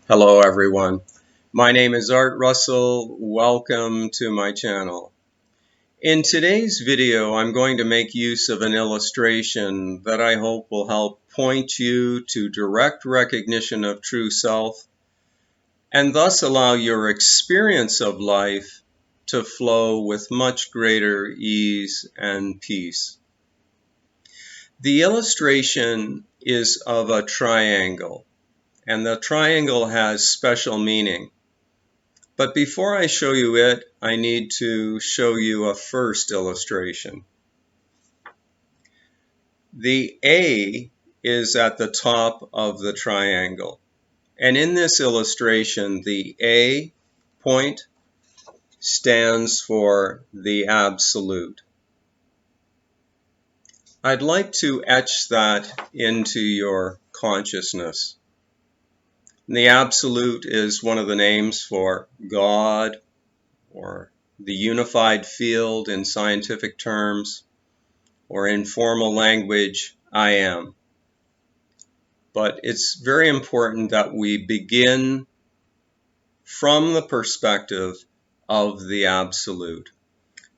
Hello everyone, my name is Art Russell. Welcome to my channel. In today's video I'm going to make use of an illustration that I hope will help point you to direct recognition of true self and thus allow your experience of life to flow with much greater ease and peace. The illustration is of a triangle, and the triangle has special meaning. But before I show you it, I need to show you a first illustration. The A is at the top of the triangle. And in this illustration, the A point stands for the absolute. I'd like to etch that into your consciousness. The absolute is one of the names for God, or the unified field in scientific terms, or in formal language, I am. But it's very important that we begin from the perspective of the absolute.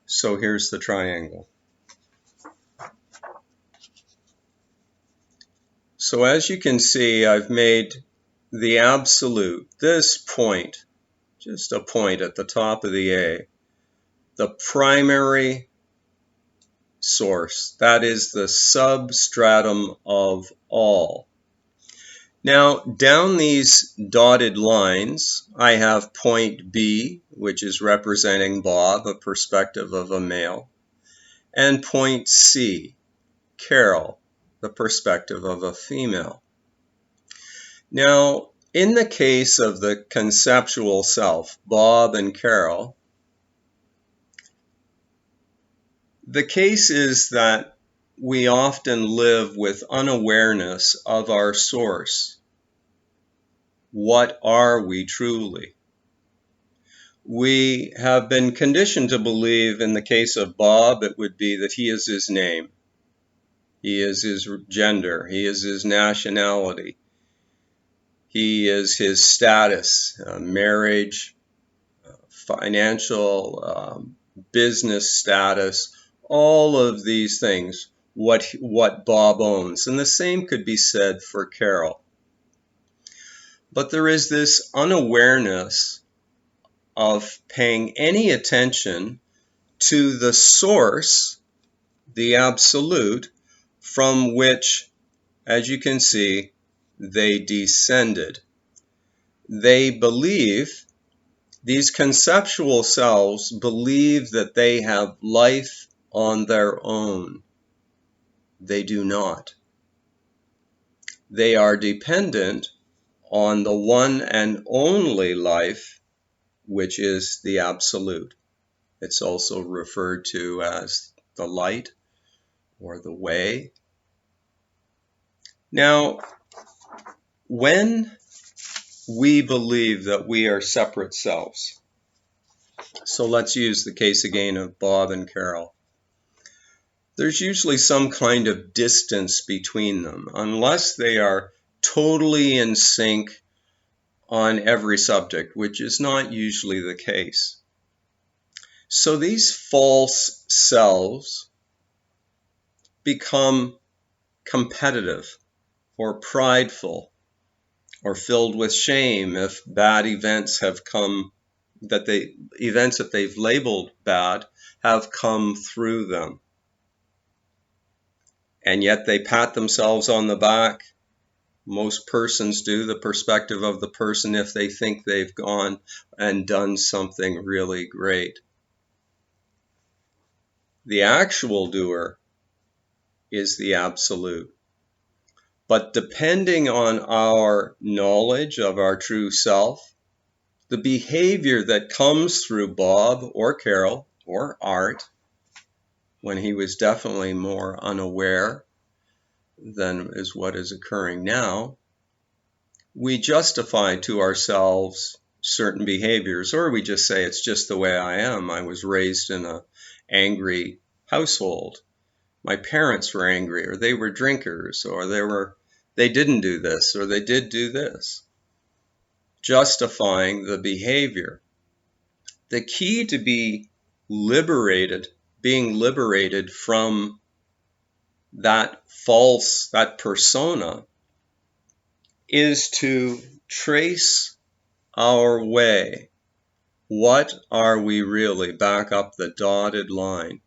So here's the triangle. So as you can see, I've made the absolute, this point, just a point at the top of the A, the primary source. That is the substratum of all. Now, down these dotted lines, I have point B, which is representing Bob, a perspective of a male, and point C, Carol, the perspective of a female. Now, in the case of the conceptual self, Bob and Carol, the case is that we often live with unawareness of our source. What are we truly? We have been conditioned to believe, in the case of Bob, it would be that he is his name, he is his gender, he is his nationality, he is his status, marriage, financial, business status, all of these things, what Bob owns. And the same could be said for Carol. But there is this unawareness of paying any attention to the source, the absolute, from which, as you can see, they descended. They believe, these conceptual selves believe that they have life on their own. They do not. They are dependent on the one and only life, which is the absolute. It's also referred to as the light or the way. Now, when we believe that we are separate selves, so let's use the case again of Bob and Carol. There's usually some kind of distance between them, unless they are totally in sync on every subject, which is not usually the case. So these false selves become competitive or prideful or filled with shame if bad events have come, events that they've labeled bad have come through them. And yet they pat themselves on the back. Most persons do, the perspective of the person, if they think they've gone and done something really great. The actual doer is the absolute. But depending on our knowledge of our true self, the behavior that comes through Bob or Carol or Art, when he was definitely more unaware than is what is occurring now, we justify to ourselves certain behaviors, or we just say it's just the way I am. I was raised in an angry household. My parents were angry, or they were drinkers, or they didn't do this, or they did do this. justifying the behavior. The key to being liberated from that persona, is to trace our way. What are we really? Back up the dotted line.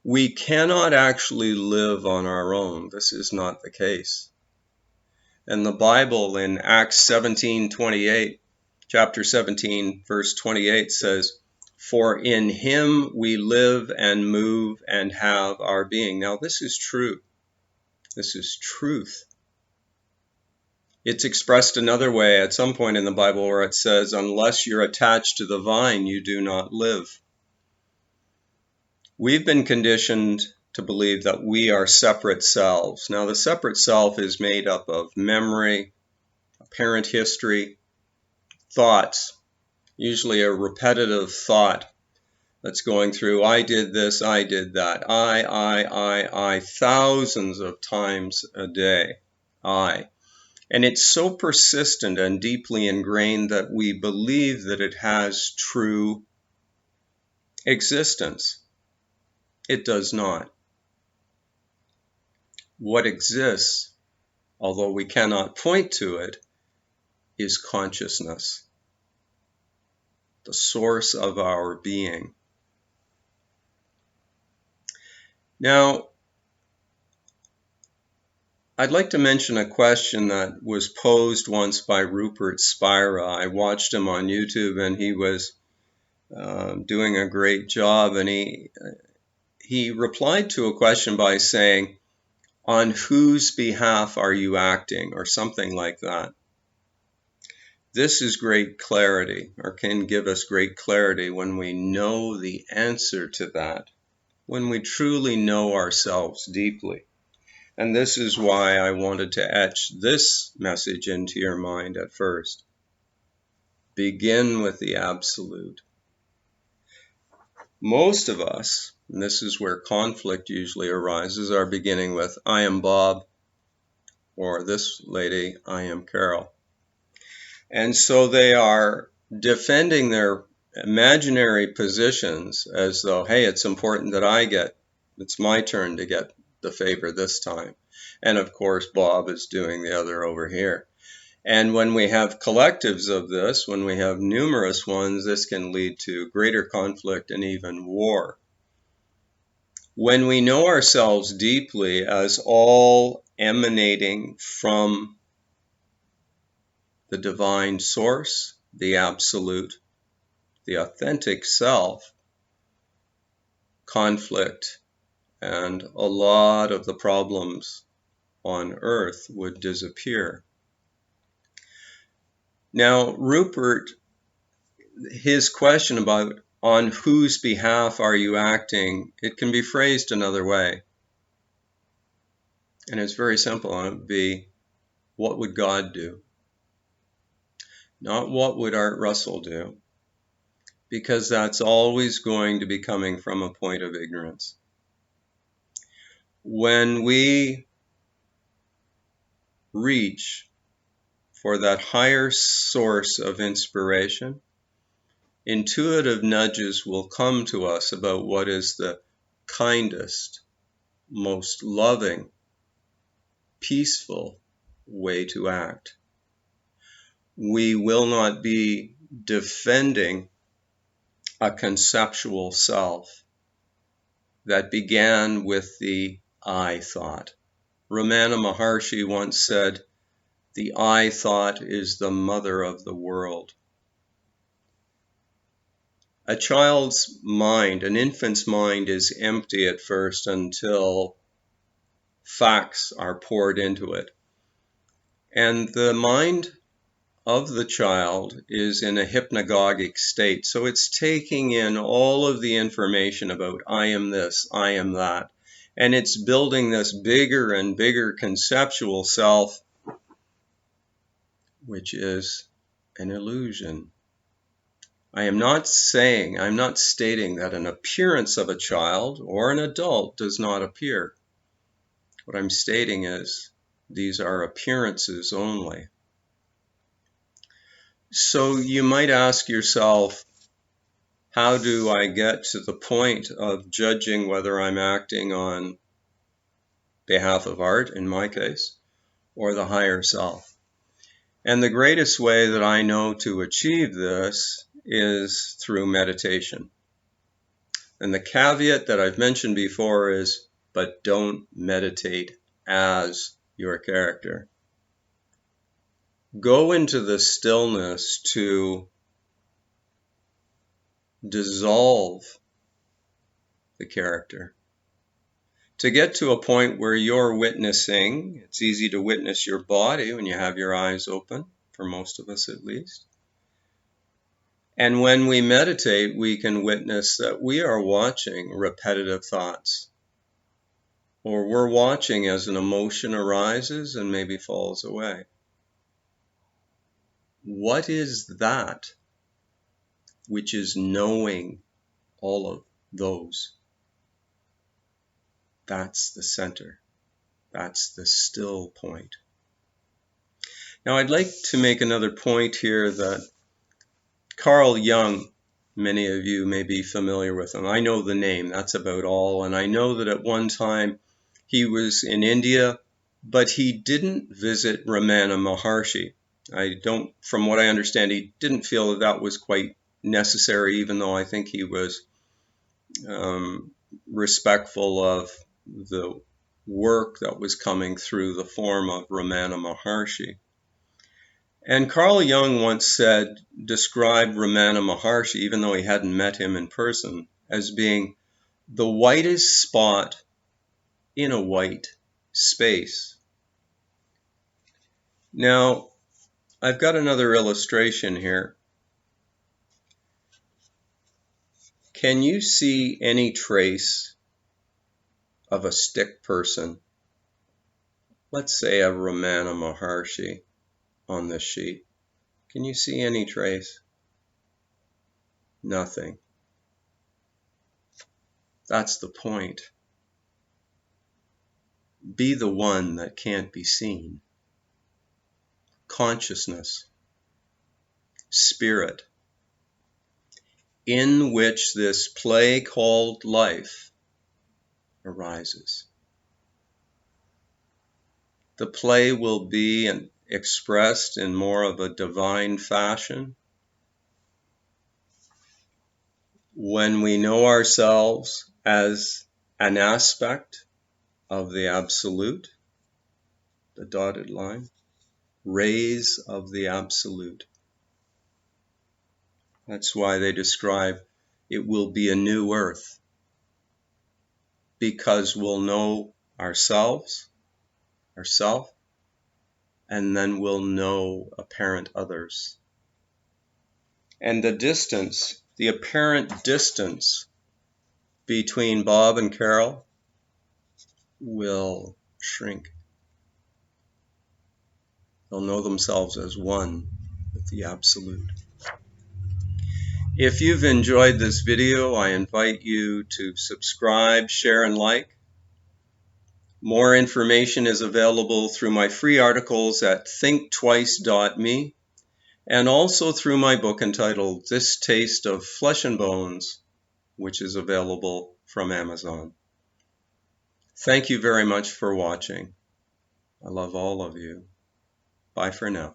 We cannot actually live on our own. This is not the case. And the Bible in Acts 17:28, chapter 17, verse 28 says, "For in him we live and move and have our being." Now this is true. This is truth. It's expressed another way at some point in the Bible where it says, "Unless you're attached to the vine, you do not live." We've been conditioned to believe that we are separate selves. Now, the separate self is made up of memory, apparent history, thoughts, usually a repetitive thought that's going through, I did this, I did that, I, thousands of times a day, I. And it's so persistent and deeply ingrained that we believe that it has true existence. It does not. What exists, although we cannot point to it, is consciousness, the source of our being. Now, I'd like to mention a question that was posed once by Rupert Spira. I watched him on YouTube, and he was doing a great job, and he replied to a question by saying, "On whose behalf are you acting?" or something like that. This is great clarity, or can give us great clarity when we know the answer to that, when we truly know ourselves deeply. And this is why I wanted to etch this message into your mind at first. Begin with the absolute. Most of us, and this is where conflict usually arises, are beginning with, I am Bob, or this lady, I am Carol. And so they are defending their imaginary positions as though, hey, it's important that it's my turn to get the favor this time. And of course, Bob is doing the other over here. And when we have collectives of this, when we have numerous ones, this can lead to greater conflict and even war. When we know ourselves deeply as all emanating from the divine source, the absolute, the authentic self, conflict and a lot of the problems on earth would disappear. Now, Rupert, his question about on whose behalf are you acting, it can be phrased another way. And it's very simple, and it would be, what would God do? Not what would Art Russell do, because that's always going to be coming from a point of ignorance. When we reach for that higher source of inspiration, intuitive nudges will come to us about what is the kindest, most loving, peaceful way to act. We will not be defending a conceptual self that began with the I thought. Ramana Maharshi once said, "The I thought is the mother of the world." A child's mind, an infant's mind, is empty at first until facts are poured into it. And the mind of the child is in a hypnagogic state. So it's taking in all of the information about I am this, I am that. And it's building this bigger and bigger conceptual self, which is an illusion. I'm not stating that an appearance of a child or an adult does not appear. What I'm stating is these are appearances only. So you might ask yourself, how do I get to the point of judging whether I'm acting on behalf of art, in my case, or the higher self? And the greatest way that I know to achieve this is through meditation. And the caveat that I've mentioned before is, but don't meditate as your character. Go into the stillness to dissolve the character. To get to a point where you're witnessing, it's easy to witness your body when you have your eyes open, for most of us at least. And when we meditate, we can witness that we are watching repetitive thoughts, or we're watching as an emotion arises and maybe falls away. What is that which is knowing all of those? That's the center. That's the still point. Now, I'd like to make another point here that Carl Jung, many of you may be familiar with him. I know the name, that's about all. And I know that at one time he was in India, but he didn't visit Ramana Maharshi. From what I understand, he didn't feel that that was quite necessary, even though I think he was respectful of the work that was coming through the form of Ramana Maharshi. And Carl Jung once described Ramana Maharshi, even though he hadn't met him in person, as being the whitest spot in a white space. Now, I've got another illustration here. Can you see any trace of a stick person, let's say a Ramana Maharshi, on this sheet? Can you see any trace? Nothing. That's the point. Be the one that can't be seen. Consciousness, spirit, in which this play called life arises. The play will be expressed in more of a divine fashion when we know ourselves as an aspect of the Absolute, the dotted line, rays of the Absolute. That's why they describe it will be a new earth, because we'll know ourselves, ourself, and then we'll know apparent others. And the distance, the apparent distance between Bob and Carol will shrink. They'll know themselves as one with the Absolute. If you've enjoyed this video, I invite you to subscribe, share, and like. More information is available through my free articles at thinktwice.me and also through my book entitled This Taste of Flesh and Bones, which is available from Amazon. Thank you very much for watching. I love all of you. Bye for now.